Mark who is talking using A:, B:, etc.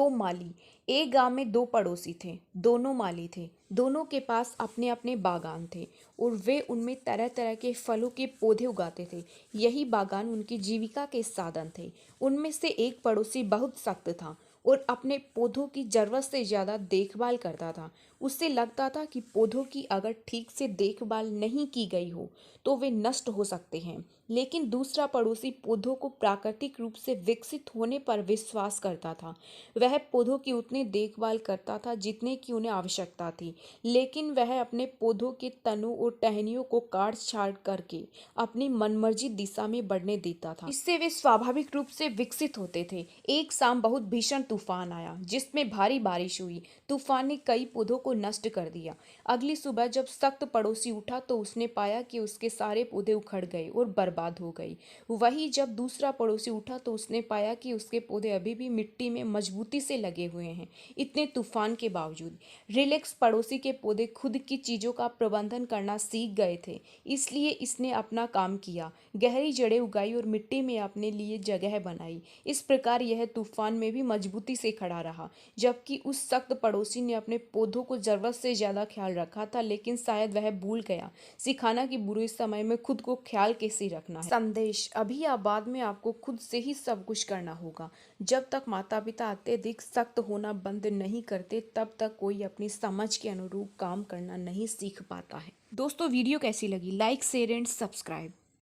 A: दो माली। एक गांव में दो पड़ोसी थे, दोनों माली थे। दोनों के पास अपने अपने बागान थे और वे उनमें तरह तरह के फलों के पौधे उगाते थे। यही बागान उनकी जीविका के साधन थे। उनमें से एक पड़ोसी बहुत सख्त था और अपने पौधों की जरूरत से ज्यादा देखभाल करता था। उससे लगता था कि पौधों की अगर ठीक से देखभाल नहीं की गई हो तो वे नष्ट हो सकते हैं। लेकिन दूसरा पड़ोसी पौधों को प्राकृतिक रूप से विकसित होने पर विश्वास करता था। वह पौधों की उतनी देखभाल करता था जितने की उन्हें आवश्यकता थी, लेकिन वह अपने पौधों के तनों और टहनियों को काट छाट करके अपनी मनमर्जी दिशा में बढ़ने देता था। इससे वे स्वाभाविक रूप से विकसित होते थे। एक शाम बहुत भीषण तूफान आया जिसमें भारी बारिश हुई। तूफान ने कई पौधों को नष्ट कर दिया। अगली सुबह जब सख्त पड़ोसी उठा तो उसने पाया कि उसके सारे पौधे उखड़ गए और बर्बाद हो गई। वही जब दूसरा पड़ोसी उठा तो उसने पाया कि उसके पौधे अभी भी मिट्टी में मजबूती से लगे हुए हैं, इतने तूफान के बावजूद। रिलैक्स पड़ोसी के पौधे खुद की चीजों का प्रबंधन करना सीख गए थे, इसलिए इसने अपना काम किया, गहरी जड़ें उगाई और मिट्टी में अपने लिए जगह बनाई। इस प्रकार यह तूफान में भी मजबूती से खड़ा रहा, जबकि उस सख्त पड़ोसी ने अपने पौधों को जरूरत से ज्यादा ख्याल रखा था, लेकिन शायद वह भूल गया सिखाना कि बुरे समय में खुद को ख्याल कैसे रखना है। संदेश: अभी या बाद में आपको खुद से ही सब कुछ करना होगा। जब तक माता पिता अत्यधिक सख्त होना बंद नहीं करते तब तक कोई अपनी समझ के अनुरूप काम करना नहीं सीख पाता है। दोस्तों, वीडियो कैसी लगी? Like, share and subscribe.